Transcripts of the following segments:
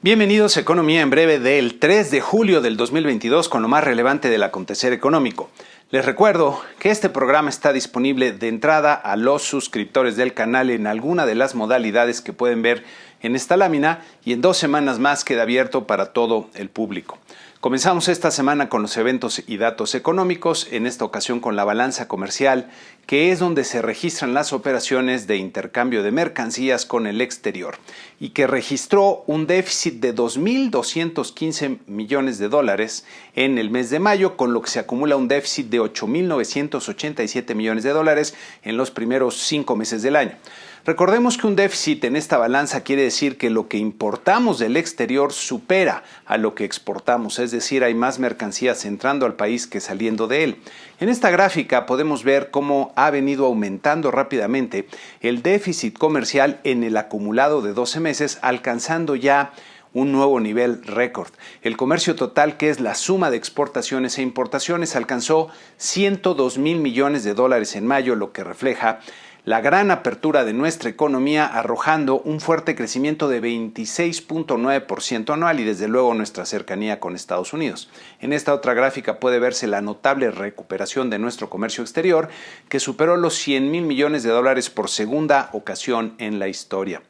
Bienvenidos a Economía en Breve del 3 de julio del 2022 con lo más relevante del acontecer económico. Les recuerdo que este programa está disponible de entrada a los suscriptores del canal en alguna de las modalidades que pueden ver en esta lámina y en 2 semanas más queda abierto para todo el público. Comenzamos esta semana con los eventos y datos económicos, en esta ocasión con la balanza comercial, que es donde se registran las operaciones de intercambio de mercancías con el exterior y que registró un déficit de 2.215 millones de dólares en el mes de mayo, con lo que se acumula un déficit de 8.987 millones de dólares en los primeros 5 meses del año. Recordemos que un déficit en esta balanza quiere decir que lo que importamos del exterior supera a lo que exportamos, es decir, hay más mercancías entrando al país que saliendo de él. En esta gráfica podemos ver cómo ha venido aumentando rápidamente el déficit comercial en el acumulado de 12 meses, alcanzando ya un nuevo nivel récord. El comercio total, que es la suma de exportaciones e importaciones, alcanzó 102.000 millones de dólares en mayo, lo que refleja la gran apertura de nuestra economía, arrojando un fuerte crecimiento de 26.9% anual y desde luego nuestra cercanía con Estados Unidos. En esta otra gráfica puede verse la notable recuperación de nuestro comercio exterior, que superó los 100.000 millones de dólares por segunda ocasión en la historia.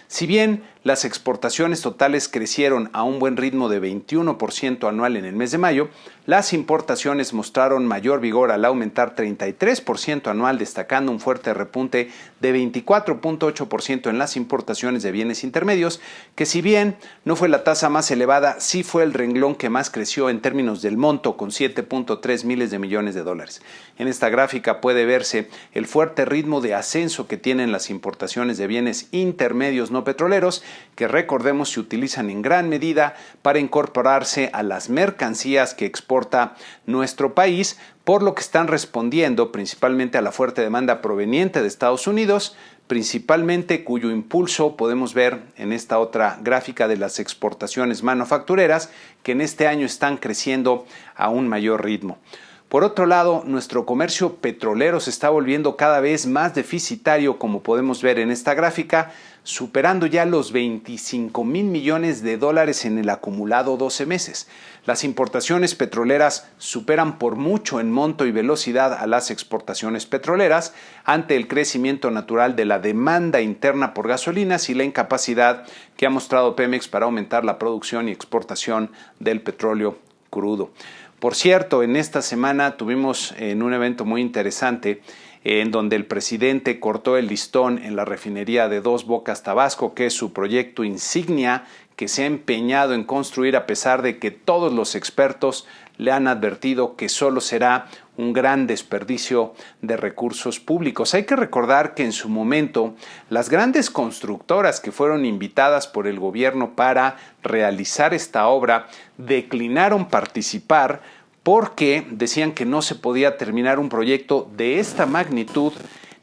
Si bien las exportaciones totales crecieron a un buen ritmo de 21% anual en el mes de mayo, las importaciones mostraron mayor vigor al aumentar 33% anual, destacando un fuerte repunte de 24.8% en las importaciones de bienes intermedios, que si bien no fue la tasa más elevada, sí fue el renglón que más creció en términos del monto, con 7.3 miles de millones de dólares. En esta gráfica puede verse el fuerte ritmo de ascenso que tienen las importaciones de bienes intermedios no petroleros, que recordemos se utilizan en gran medida para incorporarse a las mercancías que exporta nuestro país, por lo que están respondiendo principalmente a la fuerte demanda proveniente de Estados Unidos, principalmente cuyo impulso podemos ver en esta otra gráfica de las exportaciones manufactureras, que en este año están creciendo a un mayor ritmo. Por otro lado, nuestro comercio petrolero se está volviendo cada vez más deficitario, como podemos ver en esta gráfica, superando ya los 25.000 millones de dólares en el acumulado 12 meses. Las importaciones petroleras superan por mucho en monto y velocidad a las exportaciones petroleras ante el crecimiento natural de la demanda interna por gasolinas y la incapacidad que ha mostrado Pemex para aumentar la producción y exportación del petróleo crudo. Por cierto, en esta semana tuvimos un evento muy interesante en donde el presidente cortó el listón en la refinería de Dos Bocas, Tabasco, que es su proyecto insignia que se ha empeñado en construir a pesar de que todos los expertos le han advertido que solo será un gran desperdicio de recursos públicos. Hay que recordar que en su momento las grandes constructoras que fueron invitadas por el gobierno para realizar esta obra declinaron participar porque decían que no se podía terminar un proyecto de esta magnitud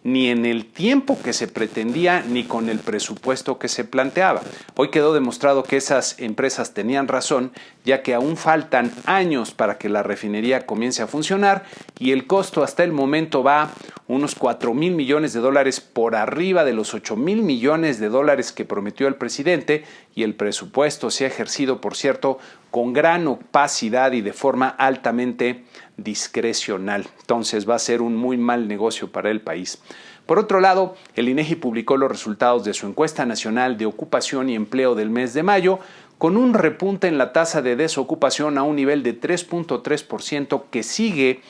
ni en el tiempo que se pretendía ni con el presupuesto que se planteaba. Hoy quedó demostrado que esas empresas tenían razón, ya que aún faltan años para que la refinería comience a funcionar y el costo hasta el momento va unos 4.000 millones de dólares por arriba de los 8.000 millones de dólares que prometió el presidente, y el presupuesto se ha ejercido, por cierto, con gran opacidad y de forma altamente discrecional. Entonces va a ser un muy mal negocio para el país. Por otro lado, el INEGI publicó los resultados de su encuesta nacional de ocupación y empleo del mes de mayo, con un repunte en la tasa de desocupación a un nivel de 3.3% que sigue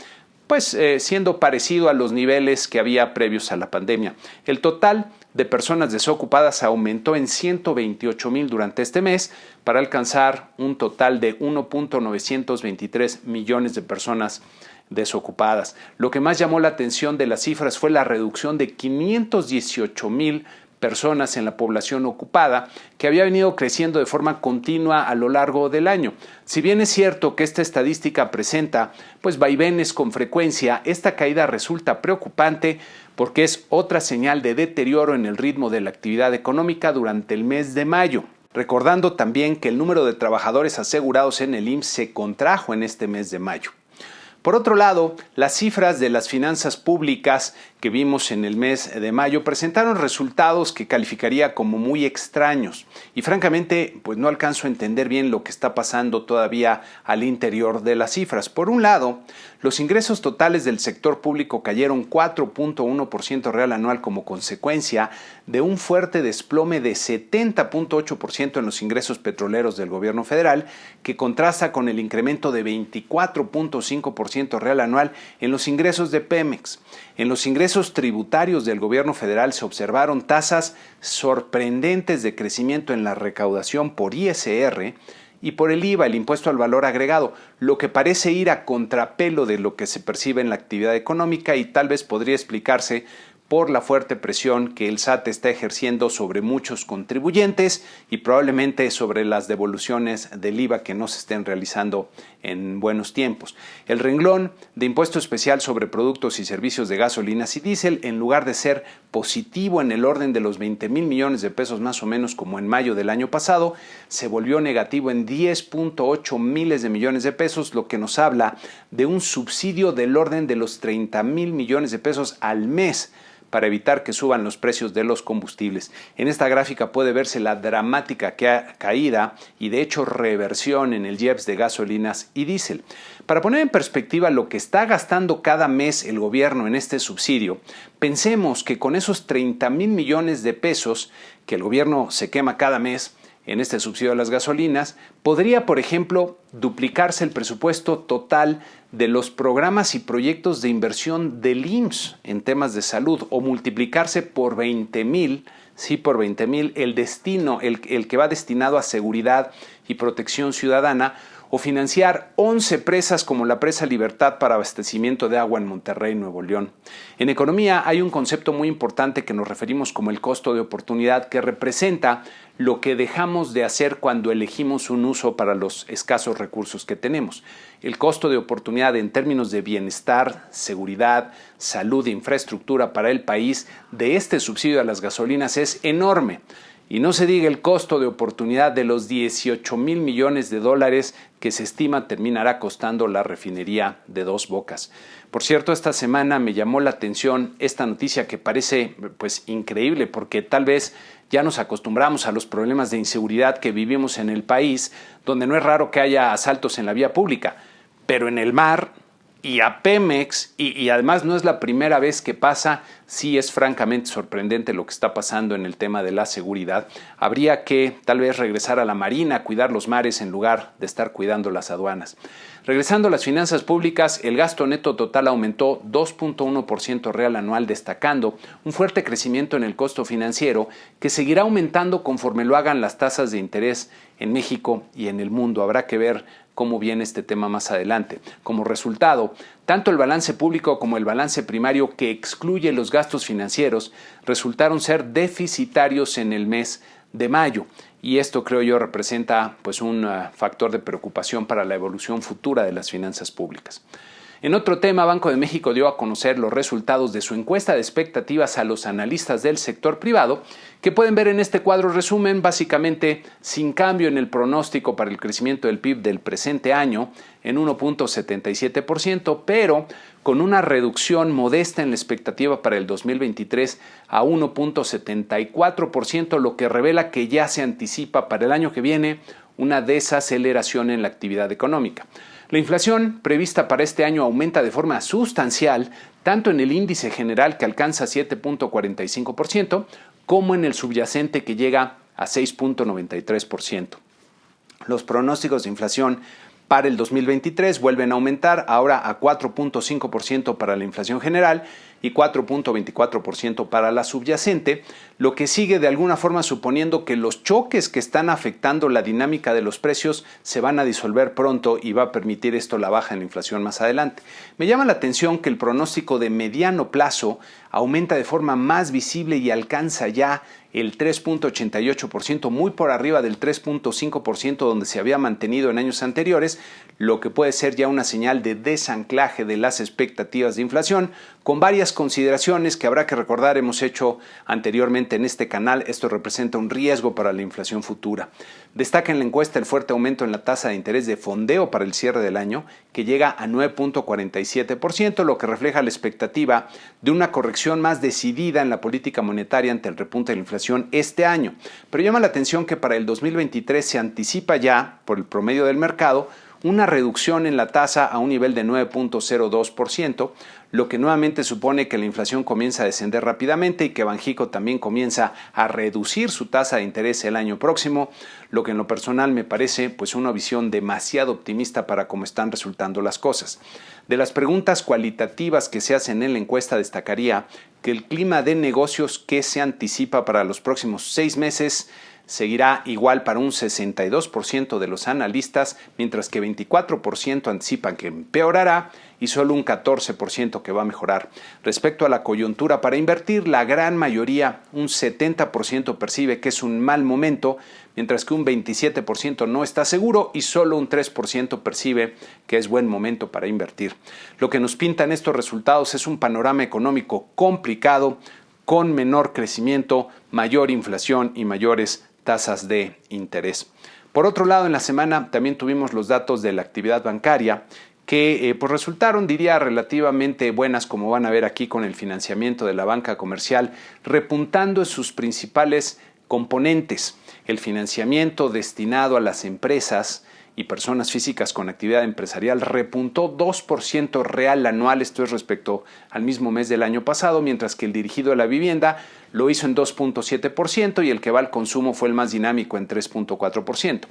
siendo parecido a los niveles que había previos a la pandemia. El total de personas desocupadas aumentó en 128,000 durante este mes para alcanzar un total de 1.923 millones de personas desocupadas. Lo que más llamó la atención de las cifras fue la reducción de 518,000 personas en la población ocupada, que había venido creciendo de forma continua a lo largo del año. Si bien es cierto que esta estadística presenta vaivenes con frecuencia, esta caída resulta preocupante porque es otra señal de deterioro en el ritmo de la actividad económica durante el mes de mayo. Recordando también que el número de trabajadores asegurados en el IMSS se contrajo en este mes de mayo. Por otro lado, las cifras de las finanzas públicas que vimos en el mes de mayo presentaron resultados que calificaría como muy extraños y francamente pues no alcanzo a entender bien lo que está pasando todavía al interior de las cifras. Por un lado, los ingresos totales del sector público cayeron 4.1% real anual como consecuencia de un fuerte desplome de 70.8% en los ingresos petroleros del gobierno federal, que contrasta con el incremento de 24.5% real anual en los ingresos de Pemex. En los ingresos tributarios del gobierno federal se observaron tasas sorprendentes de crecimiento en la recaudación por ISR y por el IVA, el impuesto al valor agregado, lo que parece ir a contrapelo de lo que se percibe en la actividad económica y tal vez podría explicarse por la fuerte presión que el SAT está ejerciendo sobre muchos contribuyentes y probablemente sobre las devoluciones del IVA que no se estén realizando en buenos tiempos. El renglón de impuesto especial sobre productos y servicios de gasolinas y diésel, en lugar de ser positivo en el orden de los 20,000 millones de pesos más o menos como en mayo del año pasado, se volvió negativo en 10.8 miles de millones de pesos, lo que nos habla de un subsidio del orden de los 30,000 millones de pesos al mes para evitar que suban los precios de los combustibles. En esta gráfica puede verse la dramática caída y de hecho reversión en el IEPS de gasolinas y diésel. Para poner en perspectiva lo que está gastando cada mes el gobierno en este subsidio, pensemos que con esos 30,000 millones de pesos que el gobierno se quema cada mes en este subsidio a las gasolinas, podría, por ejemplo, duplicarse el presupuesto total de los programas y proyectos de inversión del IMSS en temas de salud o multiplicarse por 20,000, sí, por 20,000 el destino, el que va destinado a seguridad y protección ciudadana, o financiar 11 presas como la presa Libertad para abastecimiento de agua en Monterrey, Nuevo León. En economía hay un concepto muy importante que nos referimos como el costo de oportunidad, que representa lo que dejamos de hacer cuando elegimos un uso para los escasos recursos que tenemos. El costo de oportunidad en términos de bienestar, seguridad, salud e infraestructura para el país de este subsidio a las gasolinas es enorme. Y no se diga el costo de oportunidad de los 18,000 millones de dólares que se estima terminará costando la refinería de Dos Bocas. Por cierto, esta semana me llamó la atención esta noticia que parece increíble porque tal vez ya nos acostumbramos a los problemas de inseguridad que vivimos en el país, donde no es raro que haya asaltos en la vía pública, pero en el mar y a Pemex, y además no es la primera vez que pasa, sí es francamente sorprendente lo que está pasando en el tema de la seguridad. Habría que tal vez regresar a la Marina a cuidar los mares en lugar de estar cuidando las aduanas. Regresando a las finanzas públicas, el gasto neto total aumentó 2.1% real anual, destacando un fuerte crecimiento en el costo financiero que seguirá aumentando conforme lo hagan las tasas de interés en México y en el mundo. Habrá que ver cómo viene este tema más adelante. Como resultado, tanto el balance público como el balance primario, que excluye los gastos financieros, resultaron ser deficitarios en el mes de mayo. Y esto, creo yo, representa un factor de preocupación para la evolución futura de las finanzas públicas. En otro tema, Banco de México dio a conocer los resultados de su encuesta de expectativas a los analistas del sector privado, que pueden ver en este cuadro resumen, básicamente sin cambio en el pronóstico para el crecimiento del PIB del presente año en 1.77%, pero con una reducción modesta en la expectativa para el 2023 a 1.74%, lo que revela que ya se anticipa para el año que viene una desaceleración en la actividad económica. La inflación prevista para este año aumenta de forma sustancial, tanto en el índice general, que alcanza 7.45%, como en el subyacente, que llega a 6.93%. Los pronósticos de inflación para el 2023 vuelven a aumentar, ahora a 4.5% para la inflación general y 4.24% para la subyacente, lo que sigue de alguna forma suponiendo que los choques que están afectando la dinámica de los precios se van a disolver pronto y va a permitir esto la baja en la inflación más adelante. Me llama la atención que el pronóstico de mediano plazo aumenta de forma más visible y alcanza ya el 3.88%, muy por arriba del 3.5% donde se había mantenido en años anteriores, lo que puede ser ya una señal de desanclaje de las expectativas de inflación, con varias varias consideraciones que habrá que recordar hemos hecho anteriormente en este canal. Esto representa un riesgo para la inflación futura. Destaca en la encuesta el fuerte aumento en la tasa de interés de fondeo para el cierre del año, que llega a 9.47%, lo que refleja la expectativa de una corrección más decidida en la política monetaria ante el repunte de la inflación este año. Pero llama la atención que para el 2023 se anticipa ya, por el promedio del mercado, una reducción en la tasa a un nivel de 9.02%, lo que nuevamente supone que la inflación comienza a descender rápidamente y que Banxico también comienza a reducir su tasa de interés el año próximo, lo que en lo personal me parece pues una visión demasiado optimista para cómo están resultando las cosas. De las preguntas cualitativas que se hacen en la encuesta destacaría que el clima de negocios que se anticipa para los próximos 6 meses seguirá igual para un 62% de los analistas, mientras que 24% anticipan que empeorará y solo un 14% que va a mejorar. Respecto a la coyuntura para invertir, la gran mayoría, un 70% percibe que es un mal momento, mientras que un 27% no está seguro y solo un 3% percibe que es buen momento para invertir. Lo que nos pintan estos resultados es un panorama económico complicado, con menor crecimiento, mayor inflación y mayores tasas de interés. Por otro lado, en la semana también tuvimos los datos de la actividad bancaria que pues resultaron, diría, relativamente buenas, como van a ver aquí con el financiamiento de la banca comercial, repuntando en sus principales componentes. El financiamiento destinado a las empresas y personas físicas con actividad empresarial repuntó 2% real anual, esto es respecto al mismo mes del año pasado, mientras que el dirigido a la vivienda lo hizo en 2.7% y el que va al consumo fue el más dinámico en 3.4%.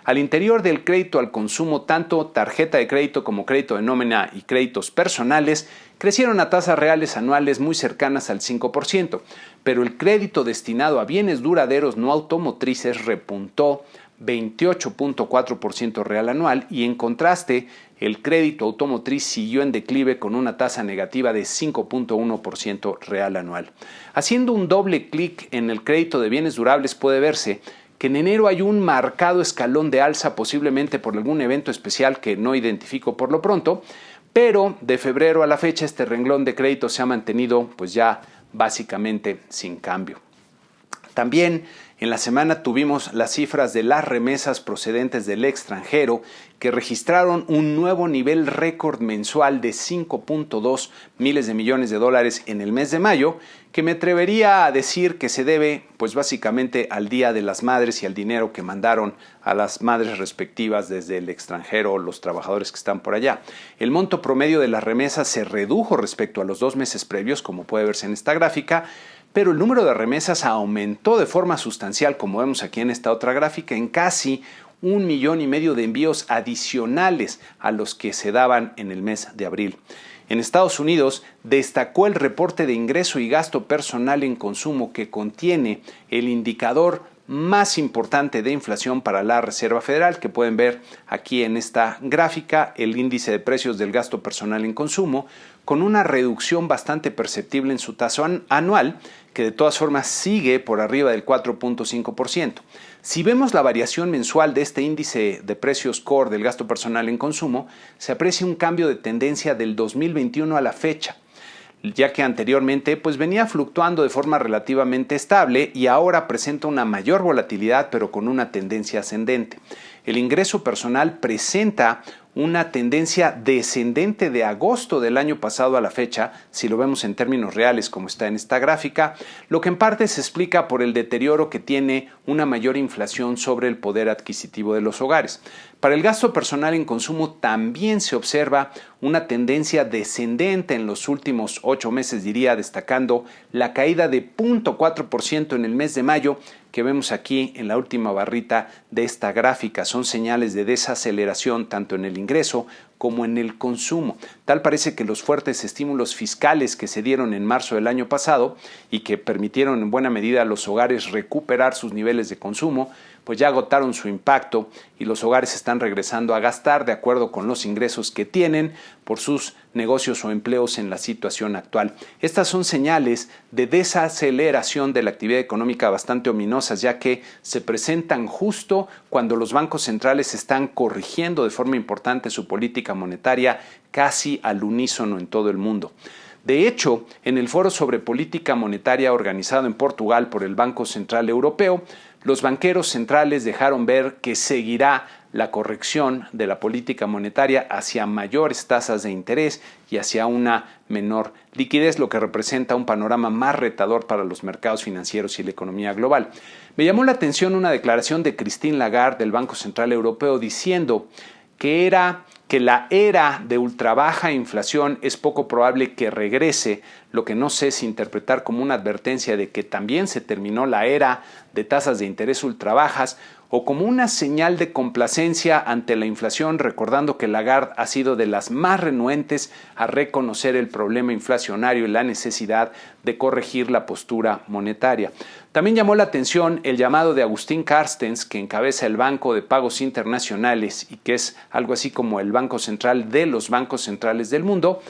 Al interior del crédito al consumo, tanto tarjeta de crédito como crédito de nómina y créditos personales crecieron a tasas reales anuales muy cercanas al 5%, pero el crédito destinado a bienes duraderos no automotrices repuntó 28.4% real anual y en contraste el crédito automotriz siguió en declive con una tasa negativa de 5.1% real anual. Haciendo un doble clic en el crédito de bienes durables puede verse que en enero hay un marcado escalón de alza, posiblemente por algún evento especial que no identifico por lo pronto, pero de febrero a la fecha este renglón de crédito se ha mantenido pues ya básicamente sin cambio. También en la semana tuvimos las cifras de las remesas procedentes del extranjero que registraron un nuevo nivel récord mensual de 5.2 miles de millones de dólares en el mes de mayo, que me atrevería a decir que se debe pues básicamente al Día de las Madres y al dinero que mandaron a las madres respectivas desde el extranjero, los trabajadores que están por allá. El monto promedio de las remesas se redujo respecto a los 2 meses previos, como puede verse en esta gráfica, pero el número de remesas aumentó de forma sustancial, como vemos aquí en esta otra gráfica, en casi 1,5 millones de envíos adicionales a los que se daban en el mes de abril. En Estados Unidos destacó el reporte de ingreso y gasto personal en consumo que contiene el indicador más importante de inflación para la Reserva Federal, que pueden ver aquí en esta gráfica, el índice de precios del gasto personal en consumo, con una reducción bastante perceptible en su tasa anual, que de todas formas sigue por arriba del 4.5%. Si vemos la variación mensual de este índice de precios core del gasto personal en consumo, se aprecia un cambio de tendencia del 2021 a la fecha, ya que anteriormente pues venía fluctuando de forma relativamente estable y ahora presenta una mayor volatilidad pero con una tendencia ascendente. El ingreso personal presenta una tendencia descendente de agosto del año pasado a la fecha, si lo vemos en términos reales como está en esta gráfica, lo que en parte se explica por el deterioro que tiene una mayor inflación sobre el poder adquisitivo de los hogares. Para el gasto personal en consumo también se observa una tendencia descendente en los últimos 8 meses, diría, destacando la caída de 0.4% en el mes de mayo que vemos aquí en la última barrita de esta gráfica. Son señales de desaceleración tanto en el ingreso como en el consumo. Tal parece que los fuertes estímulos fiscales que se dieron en marzo del año pasado y que permitieron en buena medida a los hogares recuperar sus niveles de consumo, pues ya agotaron su impacto y los hogares están regresando a gastar de acuerdo con los ingresos que tienen por sus negocios o empleos en la situación actual. Estas son señales de desaceleración de la actividad económica bastante ominosas, ya que se presentan justo cuando los bancos centrales están corrigiendo de forma importante su política monetaria casi al unísono en todo el mundo. De hecho, en el foro sobre política monetaria organizado en Portugal por el Banco Central Europeo, los banqueros centrales dejaron ver que seguirá la corrección de la política monetaria hacia mayores tasas de interés y hacia una menor liquidez, lo que representa un panorama más retador para los mercados financieros y la economía global. Me llamó la atención una declaración de Christine Lagarde del Banco Central Europeo diciendo que la era de ultrabaja inflación es poco probable que regrese, lo que no sé si interpretar como una advertencia de que también se terminó la era de tasas de interés ultrabajas o como una señal de complacencia ante la inflación, recordando que Lagarde ha sido de las más renuentes a reconocer el problema inflacionario y la necesidad de corregir la postura monetaria. También llamó la atención el llamado de Agustín Carstens, que encabeza el Banco de Pagos Internacionales y que es algo así como el Banco Central de los bancos centrales del mundo,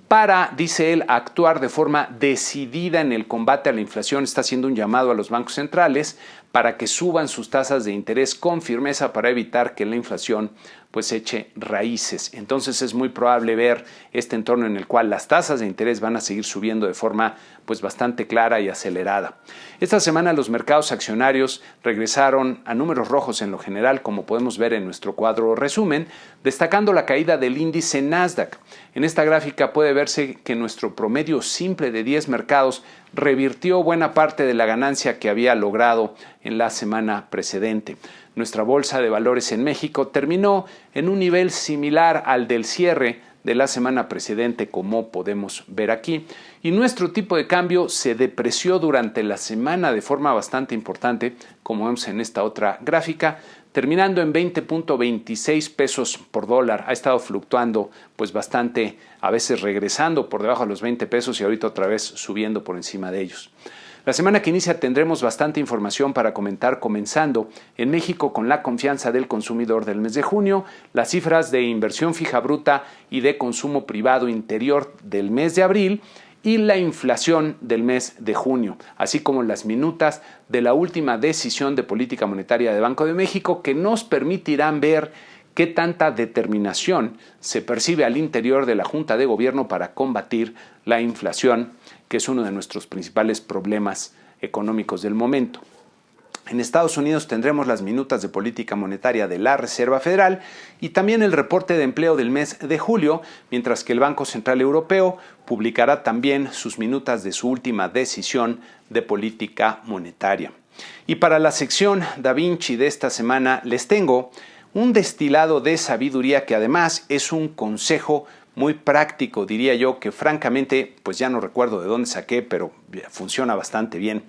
para, dice él, actuar de forma decidida en el combate a la inflación. Está haciendo un llamado a los bancos centrales para que suban sus tasas de interés con firmeza para evitar que la inflación pues eche raíces. Entonces es muy probable ver este entorno en el cual las tasas de interés van a seguir subiendo de forma pues bastante clara y acelerada. Esta semana los mercados accionarios regresaron a números rojos en lo general, como podemos ver en nuestro cuadro resumen, destacando la caída del índice Nasdaq. En esta gráfica puede verse que nuestro promedio simple de 10 mercados revirtió buena parte de la ganancia que había logrado en la semana precedente. Nuestra bolsa de valores en México terminó en un nivel similar al del cierre de la semana precedente, como podemos ver aquí, y nuestro tipo de cambio se depreció durante la semana de forma bastante importante, como vemos en esta otra gráfica, terminando en 20.26 pesos por dólar. Ha estado fluctuando pues bastante, a veces regresando por debajo de los 20 pesos y ahorita otra vez subiendo por encima de ellos. La semana que inicia tendremos bastante información para comentar, comenzando en México con la confianza del consumidor del mes de junio, las cifras de inversión fija bruta y de consumo privado interior del mes de abril y la inflación del mes de junio, así como las minutas de la última decisión de política monetaria de Banco de México que nos permitirán ver qué tanta determinación se percibe al interior de la Junta de Gobierno para combatir la inflación, que es uno de nuestros principales problemas económicos del momento. En Estados Unidos tendremos las minutas de política monetaria de la Reserva Federal y también el reporte de empleo del mes de julio, mientras que el Banco Central Europeo publicará también sus minutas de su última decisión de política monetaria. Y para la sección Da Vinci de esta semana les tengo un destilado de sabiduría que además es un consejo muy práctico, diría yo, que francamente pues ya no recuerdo de dónde saqué, pero funciona bastante bien.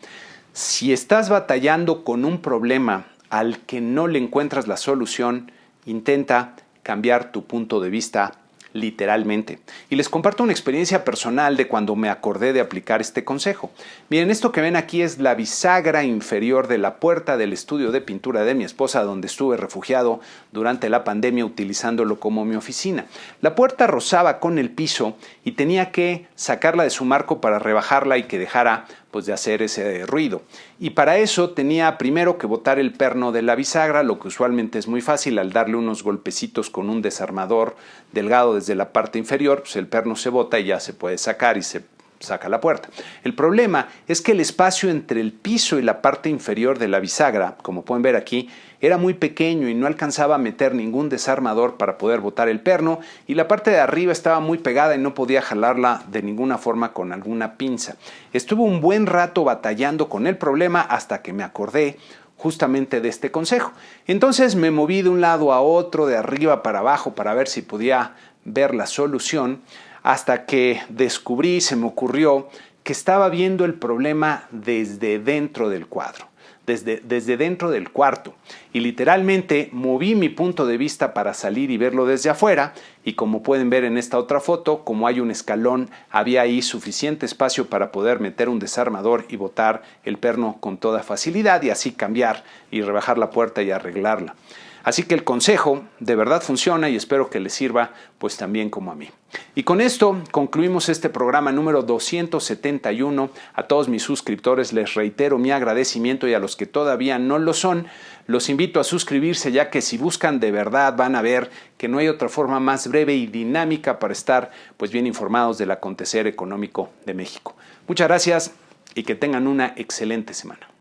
Si estás batallando con un problema al que no le encuentras la solución, intenta cambiar tu punto de vista literalmente. Y les comparto una experiencia personal de cuando me acordé de aplicar este consejo. Miren, esto que ven aquí es la bisagra inferior de la puerta del estudio de pintura de mi esposa, donde estuve refugiado durante la pandemia utilizándolo como mi oficina. La puerta rozaba con el piso y tenía que sacarla de su marco para rebajarla y que dejara pues de hacer ese ruido. Y para eso tenía primero que botar el perno de la bisagra, lo que usualmente es muy fácil al darle unos golpecitos con un desarmador delgado desde la parte inferior, pues el perno se bota y ya se puede sacar y se saca la puerta. El problema es que el espacio entre el piso y la parte inferior de la bisagra, como pueden ver aquí, era muy pequeño y no alcanzaba a meter ningún desarmador para poder botar el perno, y la parte de arriba estaba muy pegada y no podía jalarla de ninguna forma con alguna pinza. Estuve un buen rato batallando con el problema hasta que me acordé justamente de este consejo. Entonces me moví de un lado a otro, de arriba para abajo, para ver si podía ver la solución, hasta que descubrí, se me ocurrió que estaba viendo el problema desde dentro del cuadro, desde dentro del cuarto, y literalmente moví mi punto de vista para salir y verlo desde afuera, y como pueden ver en esta otra foto, como hay un escalón, había ahí suficiente espacio para poder meter un desarmador y botar el perno con toda facilidad y así cambiar y rebajar la puerta y arreglarla. Así que el consejo de verdad funciona y espero que les sirva pues también como a mí. Y con esto concluimos este programa número 271. A todos mis suscriptores les reitero mi agradecimiento y a los que todavía no lo son, los invito a suscribirse, ya que si buscan de verdad van a ver que no hay otra forma más breve y dinámica para estar pues bien informados del acontecer económico de México. Muchas gracias y que tengan una excelente semana.